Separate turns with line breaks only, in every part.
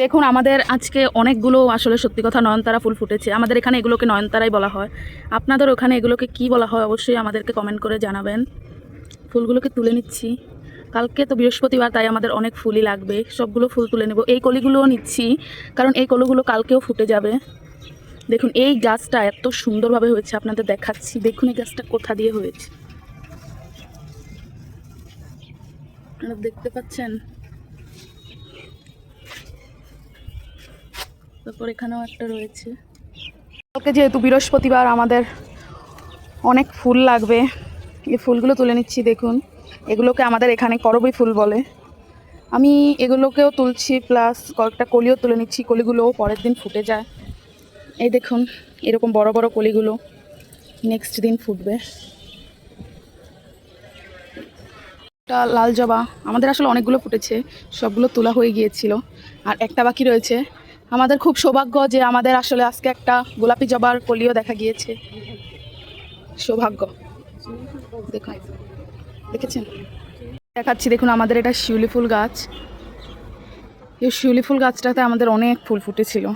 দেখুন আমাদের আজকে অনেকগুলো আসলে সত্যি কথা নয়নতারা ফুল ফুটেছে। আমাদের এখানে এগুলোকে নয়নতারাই বলা হয়। আপনাদের ওখানে এগুলোকে কি বলা হয় অবশ্যই আমাদেরকে কমেন্ট করে জানাবেন। ফুলগুলোকে তুলে নিচ্ছি, কালকে তো বৃহস্পতিবার, তাই আমাদের অনেক ফুলই লাগবে। সবগুলো ফুল তুলে নেব। এই কলিগুলোও নিচ্ছি কারণ এই কলিগুলো কালকেও ফুটে যাবে। দেখুন এই গাছটা এত সুন্দরভাবে হয়েছে, আপনাদের দেখাচ্ছি। দেখুন এই গাছটা কোথা দিয়ে হয়েছে, আপনারা দেখতে পাচ্ছেন। তারপর এখানেও একটা রয়েছে। কালকে যেহেতু বৃহস্পতিবার আমাদের অনেক ফুল লাগবে, এই ফুলগুলো তুলে নিচ্ছি। দেখুন এগুলোকে আমাদের এখানে করবী ফুল বলে। আমি এগুলোকেও তুলছি, প্লাস কয়েকটা কলিও তুলে নিচ্ছি। কলিগুলোও পরের দিন ফুটে যায়। এই দেখুন এরকম বড় বড় কলিগুলো নেক্সট দিন ফুটবে। একটা লাল জবা আমাদের আসলে অনেকগুলো ফুটেছে, সবগুলো তোলা হয়ে গিয়েছিল, আর একটা বাকি রয়েছে। আমাদের খুব সৌভাগ্য যে আমাদের আসলে আজকে একটা গোলাপি জবার কলিও দেখা গিয়েছে। সৌভাগ্য। দেখুন, দেখেছেন? দেখাচ্ছি, দেখুন আমাদের এটা শিউলি ফুল গাছ। এই শিউলি ফুল গাছটাতে আমাদের অনেক ফুল ফুটেছিল।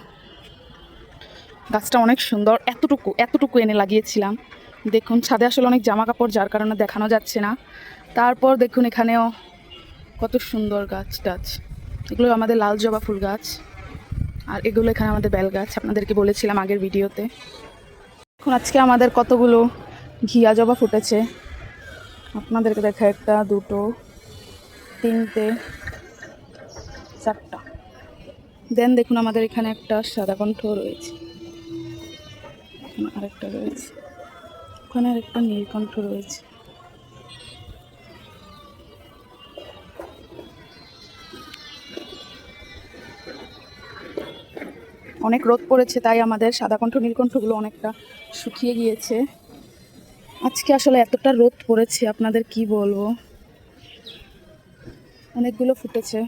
গাছটা অনেক সুন্দর, এতটুকু এনে লাগিয়েছিলাম। দেখুন ছাদে আসলে অনেক জামা কাপড়, যার কারণে দেখানো যাচ্ছে না। তারপর দেখুন এখানেও কত সুন্দর গাছ টাছ। এগুলো আমাদের লাল জবা ফুল গাছ, আর এগুলো এখানে আমাদের বেল গাছ, আপনাদেরকে বলেছিলাম আগের ভিডিওতে। এখন আজকে আমাদের কতগুলো ঘিয়া জবা ফুটেছে আপনাদেরকে দেখা, একটা দুটো তিনটে চারটা। দেন দেখুন আমাদের এখানে একটা সাদা কণ্ঠ রয়েছে, আরেকটা রয়েছে ওখানে, আরেকটা নীলকণ্ঠ রয়েছে। অনেক রোদ পড়েছে, তাই আমাদের সাদাকণ্ঠ নীলকণ্ঠগুলো অনেকটা শুকিয়ে গিয়েছে। আজকে আসলে এতটা রোদ পড়েছে আপনাদের কি বলবো, অনেকগুলো ফুটেছে।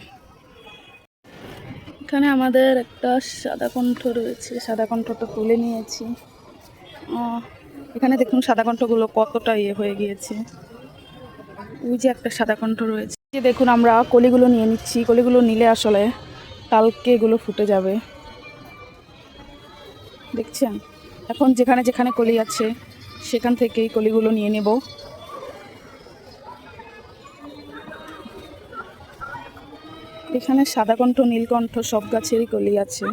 এখানে আমাদের একটা সাদাকণ্ঠ রয়েছে, সাদাকণ্ঠটা তুলে নিয়েছি। এখানে দেখুন সাদাকণ্ঠগুলো কতটা হয়ে গিয়েছে। ওই যে একটা সাদাকণ্ঠ রয়েছে। দেখুন আমরা কলিগুলো নিয়ে নিচ্ছি, কলিগুলো নিলে আসলে কালকে এগুলো ফুটে যাবে। দেখছেন, এখন যেখানে যেখানে কলি আছে সেখান থেকেই কলিগুলো নিয়ে নেব। এখানে সাদাকণ্ঠ নীলকণ্ঠ সব গাছেরই কলি আছে।